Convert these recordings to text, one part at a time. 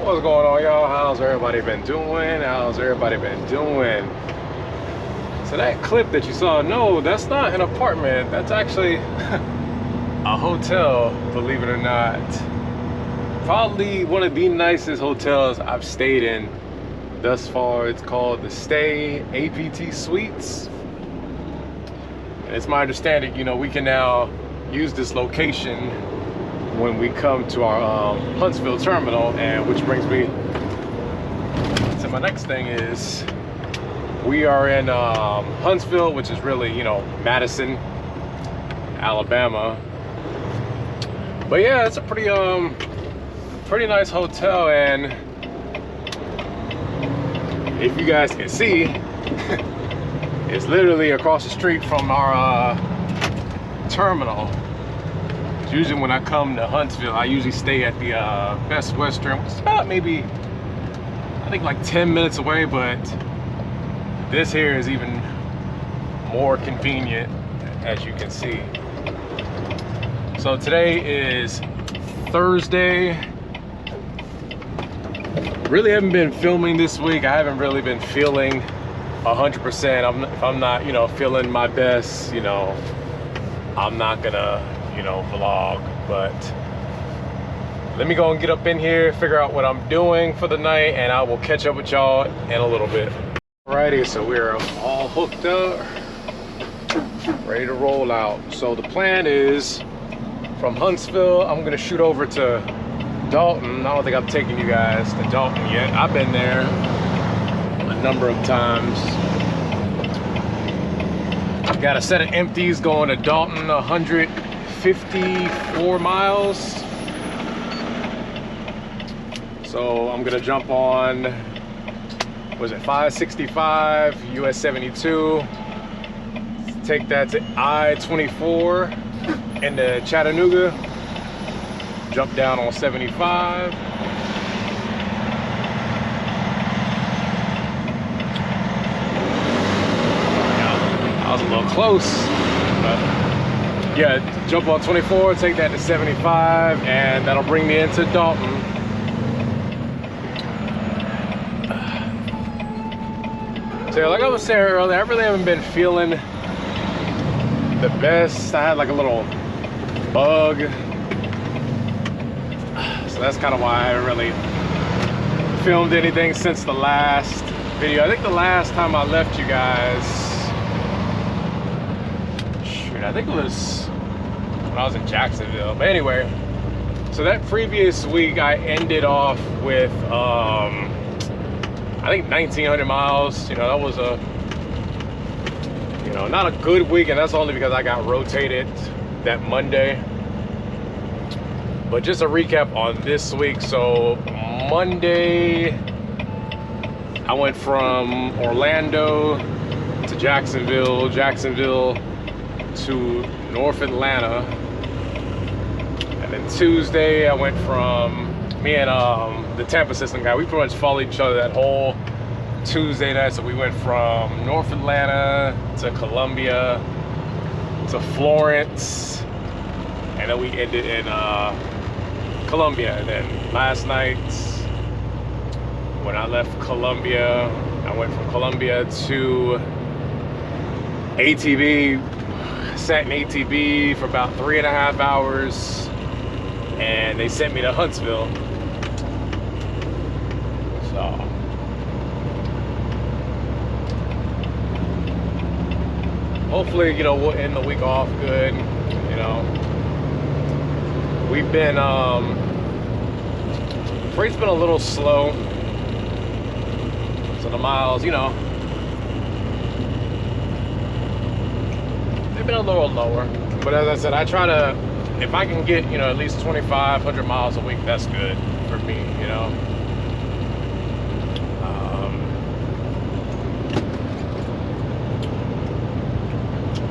What's going on, y'all? How's everybody been doing? So that clip that you saw, no, that's not an apartment. That's actually a hotel, believe it or not. Probably one of the nicest hotels I've stayed in thus far. It's called the Stay APT Suites. And it's my understanding, we can now use this location when we come to our Huntsville terminal, and which brings me to my next thing is we are in Huntsville, which is really, Madison, Alabama. But yeah, it's a pretty nice hotel, and if you guys can see, it's literally across the street from our terminal. Usually when I come to Huntsville, I usually stay at the Best Western, which is about maybe, I think like 10 minutes away, but this here is even more convenient, as you can see. So today is Thursday. Really haven't been filming this week. I haven't really been feeling 100%. If I'm not, feeling my best, I'm not gonna, vlog. But let me go and get up in here, figure out what I'm doing for the night, and I will catch up with y'all in a little bit. Alrighty, so we're all hooked up, ready to roll out. So the plan is from Huntsville, I'm gonna shoot over to Dalton. I don't think I've taken you guys to Dalton yet. I've been there a number of times. I've got a set of empties going to Dalton, 154 miles. So I'm gonna jump on, was it 565 US 72, take that to I-24 into Chattanooga, jump down on 75. I was a little close, but yeah, jump on 24, take that to 75, and that'll bring me into Dalton. So like I was saying earlier, I really haven't been feeling the best. I had like a little bug. So that's kind of why I haven't really filmed anything since the last video. I think the last time I left you guys, I think it was when I was in Jacksonville. But anyway, so that previous week I ended off with I think 1,900 miles. That was a not a good week, and that's only because I got rotated that Monday. But just a recap on this week. So Monday I went from Orlando to Jacksonville to North Atlanta, and then Tuesday I went from me and the Tampa system guy. We pretty much followed each other that whole Tuesday night. So we went from North Atlanta to Columbia to Florence, and then we ended in Columbia. And then last night when I left Columbia, I went from Columbia to ATB. Sat in ATB for about 3.5 hours, and they sent me to Huntsville. So hopefully, we'll end the week off good. We've been freight's been a little slow, so the miles, they've been a little lower. But as I said, I try to, if I can get, at least 2,500 miles a week, that's good for me,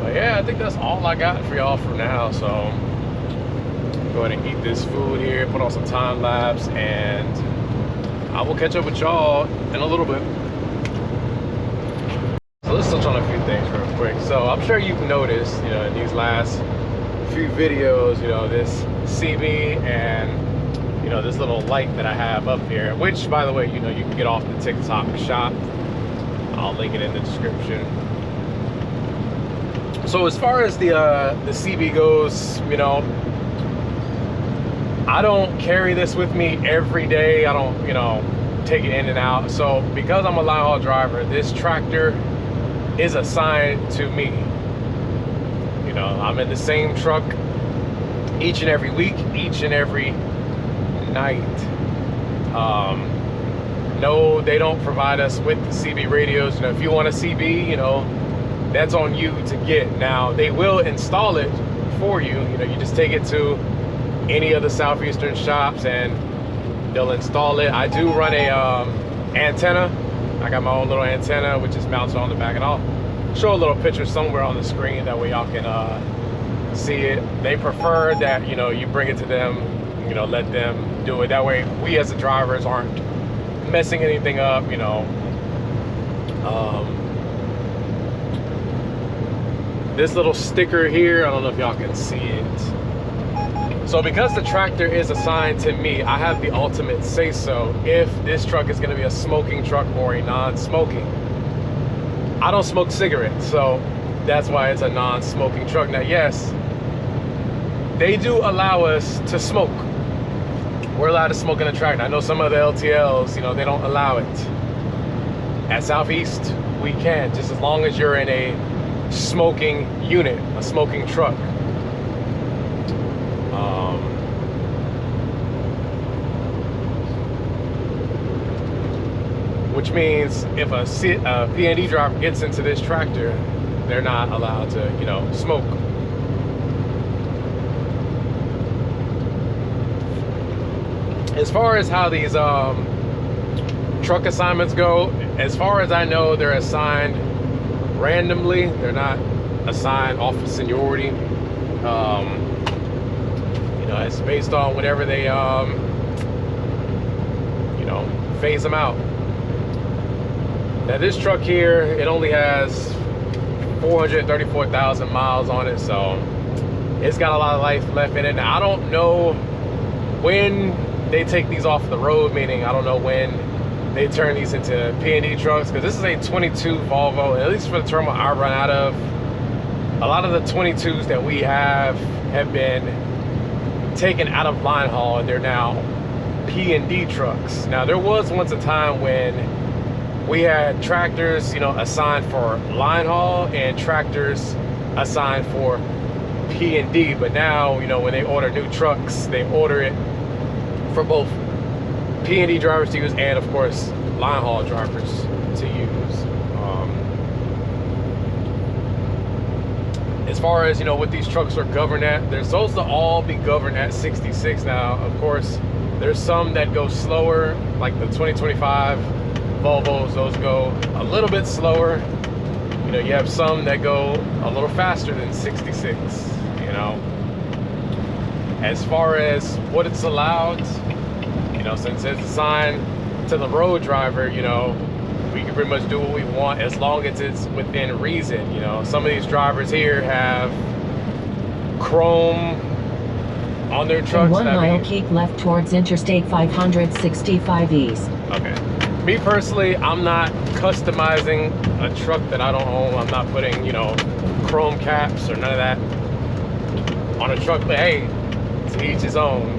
But yeah, I think that's all I got for y'all for now. So I'm going to eat this food here, put on some time lapse, and I will catch up with y'all in a little bit. So let's touch on a few things real quick. So I'm sure you've noticed, in these last few videos, this CB and you know, this little light that I have up here, which, by the way, you know, you can get off the TikTok shop. I'll link it in the description. So as far as the CB goes, you know, I don't carry this with me every day. I don't, you know, take it in and out. So because I'm a line haul driver, this tractor is assigned to me. You know, I'm in the same truck each and every week, each and every night. No, they don't provide us with the CB radios. You know, if you want a CB, you know, that's on you to get. Now, they will install it for you. You know, you just take it to any of the Southeastern shops and they'll install it. I do run a antenna. I got my own little antenna, which is mounted on the back, and I'll show a little picture somewhere on the screen. That way y'all can see it. They prefer that, you know, you bring it to them, you know, let them do it. That way we as the drivers aren't messing anything up, you know. This little sticker here, I don't know if y'all can see it. So because the tractor is assigned to me, I have the ultimate say so if this truck is going to be a smoking truck or a non-smoking. I don't smoke cigarettes, so that's why it's a non-smoking truck. Now, yes, they do allow us to smoke. We're allowed to smoke in a tractor. I know some of the LTLs, you know, they don't allow it. At Southeast, we can, just as long as you're in a smoking unit, a smoking truck. Which means if a P&D driver gets into this tractor, they're not allowed to, you know, smoke. As far as how these truck assignments go, as far as I know, they're assigned randomly. They're not assigned off of seniority. You know, it's based on whenever they, you know, phase them out. Now this truck here, it only has 434,000 miles on it, so it's got a lot of life left in it. Now I don't know when they take these off the road, meaning I don't know when they turn these into P&D trucks, because this is a 22 Volvo, at least for the terminal I run out of. A lot of the 22s that we have been taken out of line haul, and they're now P&D trucks. Now there was once a time when we had tractors, you know, assigned for line haul and tractors assigned for P&D, but now, you know, when they order new trucks, they order it for both P&D drivers to use and, of course, line haul drivers to use. As far as, you know, what these trucks are governed at, they're supposed to all be governed at 66. Now, of course, there's some that go slower, like the 2025 Volvos. Those go a little bit slower. You know, you have some that go a little faster than 66, you know. As far as what it's allowed, you know, since it's assigned to the road driver, you know, we can pretty much do what we want as long as it's within reason. You know, some of these drivers here have chrome on their trucks. In 1 mile, keep left towards Interstate 565 East. Okay. Me personally, I'm not customizing a truck that I don't own. I'm not putting, you know, chrome caps or none of that on a truck, but hey, to each his own.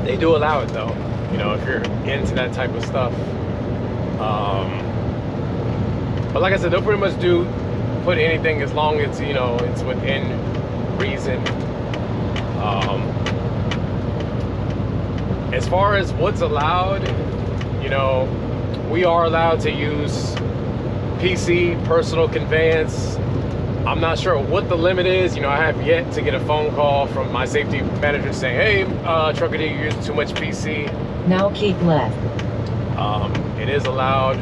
They do allow it though, you know, if you're into that type of stuff. But like I said, they'll pretty much put anything as long as, you know, it's within reason. As far as what's allowed, you know, we are allowed to use PC, personal conveyance. I'm not sure what the limit is. You know, I have yet to get a phone call from my safety manager saying, hey, trucker, you're using too much PC. Now keep left. It is allowed.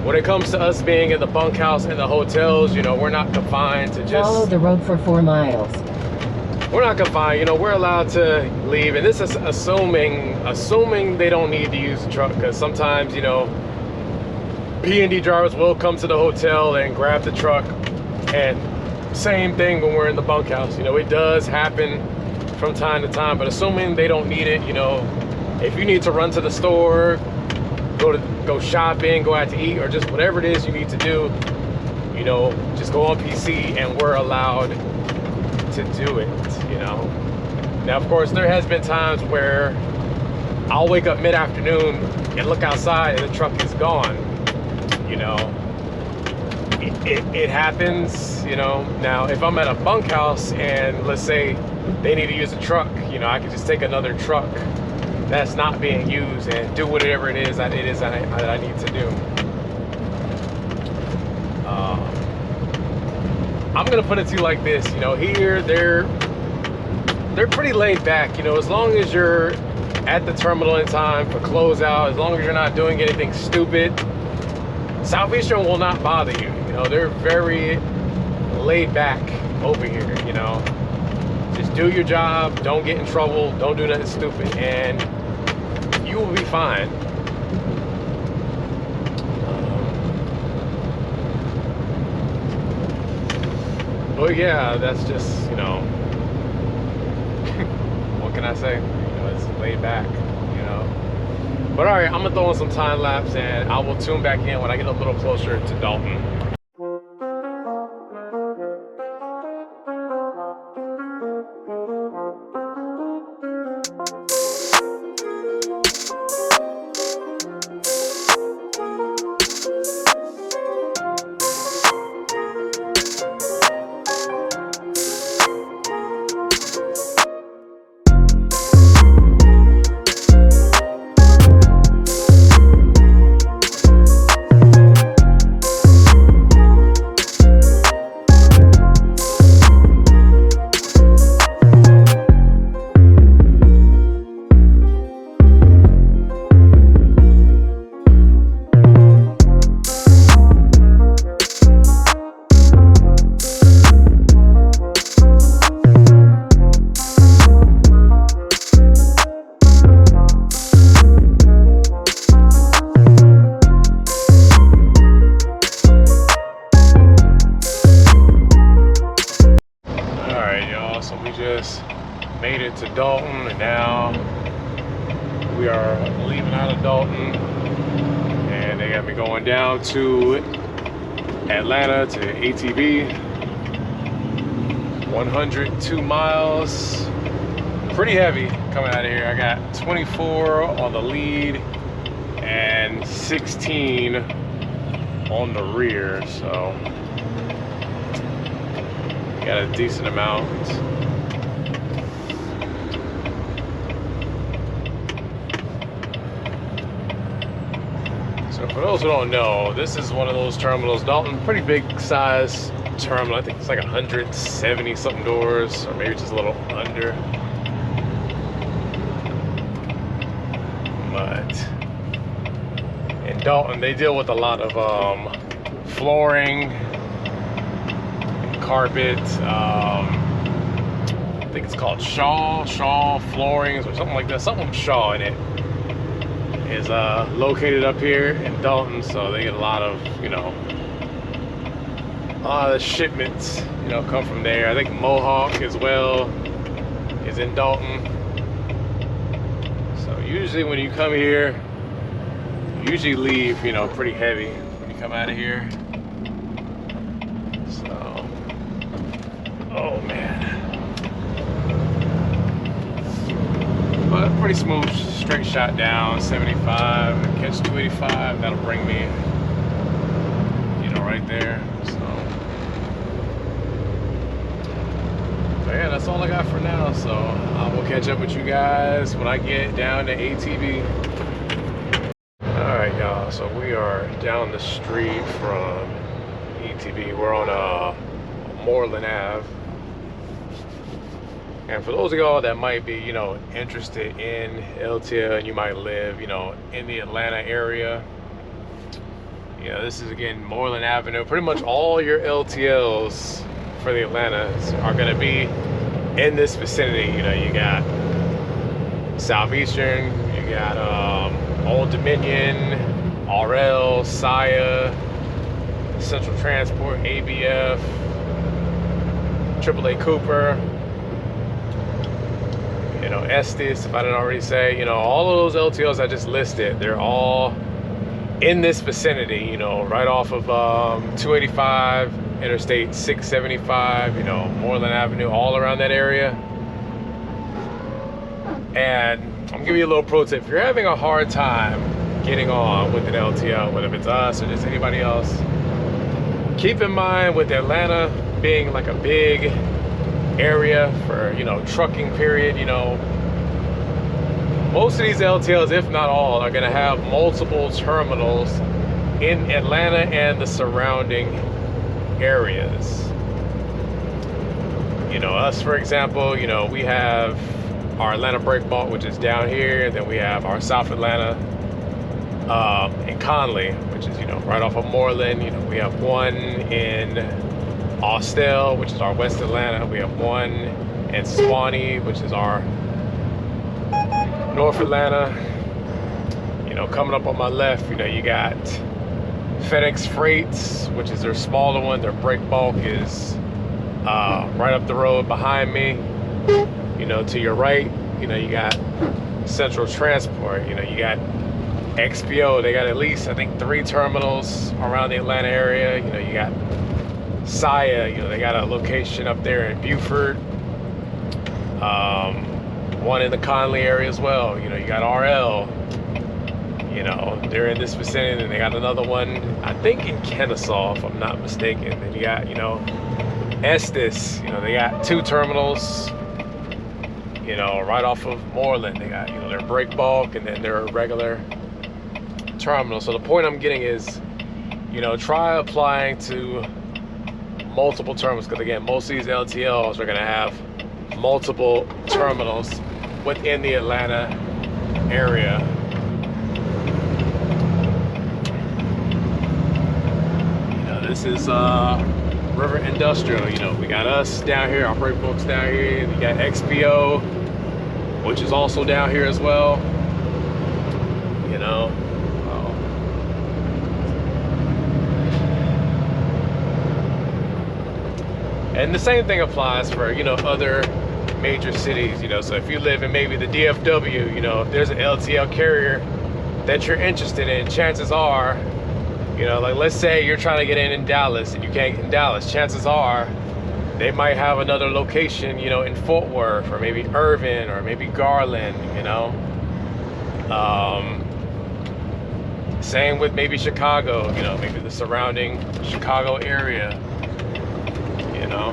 When it comes to us being in the bunkhouse and the hotels, you know, we're not confined to just... Follow the road for 4 miles. We're not confined, you know, we're allowed to leave. And this is assuming they don't need to use the truck, because sometimes, you know, P&D drivers will come to the hotel and grab the truck, and same thing when we're in the bunkhouse. You know, it does happen from time to time, but assuming they don't need it, you know, if you need to run to the store, go shopping, go out to eat, or just whatever it is you need to do, you know, just go on PC and we're allowed to do it, you know. Now, of course, there has been times where I'll wake up mid-afternoon and look outside and the truck is gone, you know. It happens, you know. Now, if I'm at a bunkhouse and let's say they need to use a truck, you know, I can just take another truck that's not being used and do whatever it is that I need to do. I'm gonna put it to you like this, you know, here they're pretty laid back, you know, as long as you're at the terminal in time for closeout, as long as you're not doing anything stupid, Southeastern will not bother you. You know, they're very laid back over here, you know. Just do your job, don't get in trouble, don't do nothing stupid, and you will be fine. But yeah, that's just, you know, what can I say? You know, it's laid back, you know. But all right, I'm gonna throw in some time lapse and I will tune back in when I get a little closer to Dalton. Made it to Dalton, and now we are leaving out of Dalton, and they got me going down to Atlanta to ATB. 102 miles, pretty heavy coming out of here. I got 24 on the lead and 16 on the rear, so got a decent amount. So for those who don't know, this is one of those terminals, Dalton, pretty big size terminal. I think it's like 170 something doors, or maybe just a little under. But in Dalton, they deal with a lot of flooring, carpet, I think it's called Shaw Floorings or something like that, something with Shaw in it. Is located up here in Dalton, so they get a lot of, you know, a lot of the shipments, you know, come from there. I think Mohawk as well is in Dalton. So usually when you come here, you usually leave, you know, pretty heavy when you come out of here. So, oh man. But pretty smooth, straight shot down, 75, catch 285, that'll bring me, you know, right there, so. But yeah, that's all I got for now, so I will catch up with you guys when I get down to ATB. All right, y'all, so we are down the street from ATB. We're on Moreland Ave. And for those of y'all that might be, you know, interested in LTL and you might live, you know, in the Atlanta area, you know, this is again Moreland Avenue. Pretty much all your LTLs for the Atlantas are going to be in this vicinity. You know, you got Southeastern, you got Old Dominion, RL, Saya, Central Transport, ABF, AAA Cooper. you know, Estes, if I didn't already say, you know, all of those LTLs I just listed, they're all in this vicinity, you know, right off of 285, Interstate 675, you know, Moreland Avenue, all around that area. And I'm giving you a little pro tip. If you're having a hard time getting on with an LTL, whether it's us or just anybody else, keep in mind with Atlanta being like a big area for, you know, trucking period, you know, most of these LTLs, if not all, are going to have multiple terminals in Atlanta and the surrounding areas. You know, us, for example, you know, we have our Atlanta break bulk, which is down here, and then we have our South Atlanta in Conley, which is, you know, right off of Moreland. You know, we have one in Austell, which is our West Atlanta. We have one in Swanee, which is our North Atlanta. You know, coming up on my left, you know, you got FedEx Freights, which is their smaller one. Their break bulk is right up the road behind me. You know, to your right, you know, you got Central Transport. You know, you got XPO. They got at least, I think, 3 terminals around the Atlanta area. You know, you got Saya. You know, they got a location up there in Beaufort. One in the Conley area as well. You know, you got RL. You know, they're in this vicinity, and they got another one, I think, in Kennesaw, if I'm not mistaken. Then you got, you know, Estes. You know, they got 2 terminals, you know, right off of Moreland. They got, you know, their break bulk and then their regular terminal. So the point I'm getting is, you know, try applying to multiple terminals, because again, most of these LTLs are going to have multiple terminals within the Atlanta area. You know, this is River Industrial. You know, we got us down here, our break bulk's down here. We got XPO, which is also down here as well. You know, and the same thing applies for, you know, other major cities. You know, so if you live in maybe the DFW, you know, if there's an LTL carrier that you're interested in, chances are, you know, like let's say you're trying to get in Dallas and you can't get in Dallas, chances are they might have another location, you know, in Fort Worth or maybe Irvin or maybe Garland, you know. Same with maybe Chicago, you know, maybe the surrounding Chicago area, you know.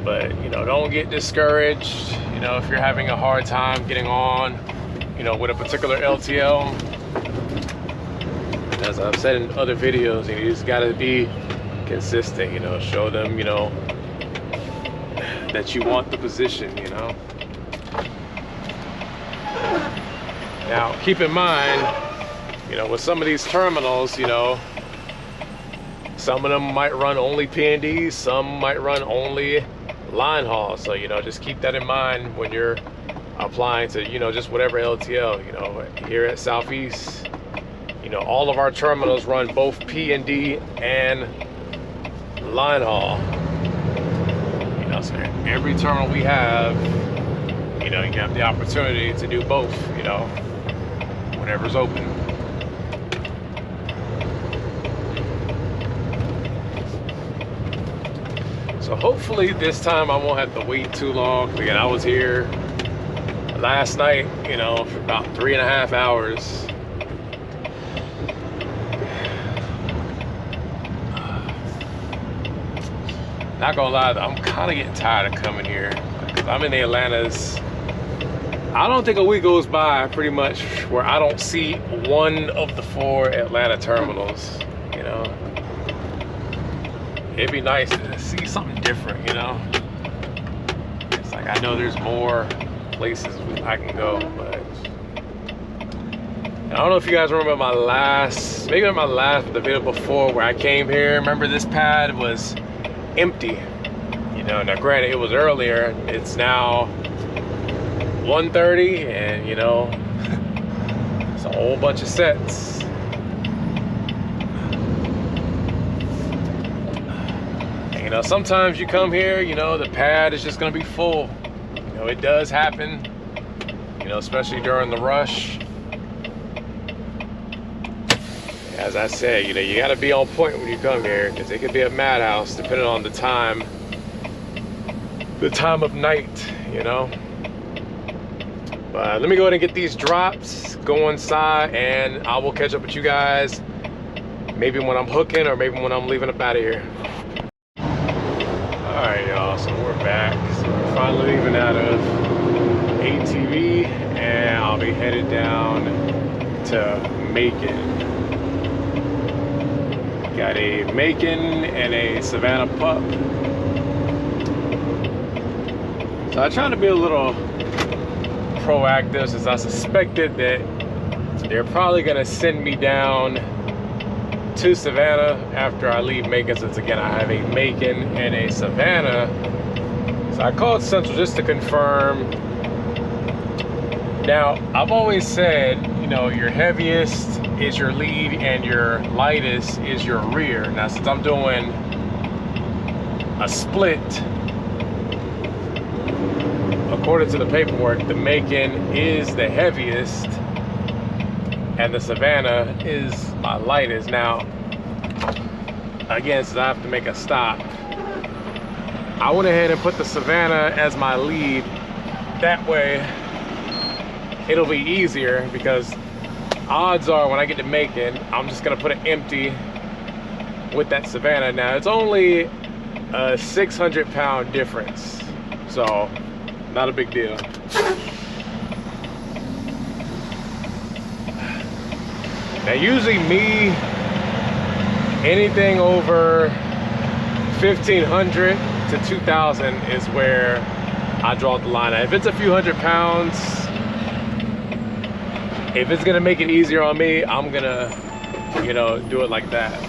But, you know, don't get discouraged, you know, if you're having a hard time getting on, you know, with a particular LTL. As I've said in other videos, you just gotta be consistent, you know, show them, you know, that you want the position, you know. Now, keep in mind, you know, with some of these terminals, you know, some of them might run only P&D, some might run only line haul. So, you know, just keep that in mind when you're applying to, you know, just whatever LTL. You know, here at Southeast, you know, all of our terminals run both P&D and line haul. You know, so every terminal we have, you know, you have the opportunity to do both, you know, whatever's open. So hopefully this time I won't have to wait too long. Again, I was here last night, you know, for about 3.5 hours. Not gonna lie, I'm kind of getting tired of coming here, because I'm in the Atlantas. I don't think a week goes by pretty much where I don't see one of the 4 Atlanta terminals, you know. It'd be nice to see something different, you know. It's like, I know there's more places I can go, but I don't know if you guys remember my last, maybe my last, the video before where I came here. Remember, this pad was empty, you know. Now granted, it was earlier, it's now 1:30, and you know, it's a whole bunch of sets. You know, sometimes you come here, you know, the pad is just gonna be full. You know, it does happen, you know, especially during the rush. As I said, you know, you gotta be on point when you come here, because it could be a madhouse depending on the time of night, you know. But let me go ahead and get these drops, go inside, and I will catch up with you guys maybe when I'm hooking or maybe when I'm leaving up out of here. All right, y'all, so we're back. So we're finally leaving out of ATV, and I'll be headed down to Macon. Got a Macon and a Savannah pup. So I try to be a little proactive, since I suspected that they're probably gonna send me down to Savannah after I leave Macon, since again I have a Macon and a Savannah. So I called Central just to confirm. Now, I've always said, you know, your heaviest is your lead and your lightest is your rear. Now, since I'm doing a split, according to the paperwork, the Macon is the heaviest and the Savannah is my lightest. Now, again, since I have to make a stop, I went ahead and put the Savannah as my lead. That way, it'll be easier, because odds are when I get to Macon, I'm just gonna put it empty with that Savannah. Now, it's only a 600-pound difference, so not a big deal. Now, usually me, anything over 1,500 to 2,000 is where I draw the line. If it's a few hundred pounds, if it's gonna make it easier on me, I'm gonna, you know, do it like that.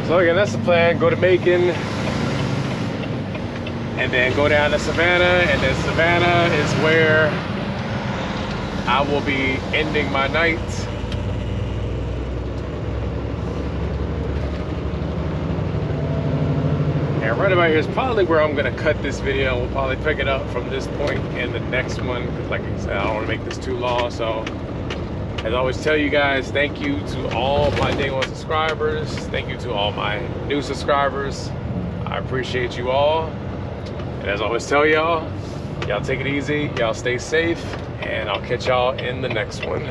So again, that's the plan. Go to Macon, and then go down to Savannah, and then Savannah is where I will be ending my night. And right about here is probably where I'm gonna cut this video. We'll probably pick it up from this point in the next one, because like I said, I don't wanna make this too long. So as I always tell you guys, thank you to all my day one subscribers. Thank you to all my new subscribers. I appreciate you all. And as I always tell y'all, y'all take it easy, y'all stay safe, and I'll catch y'all in the next one.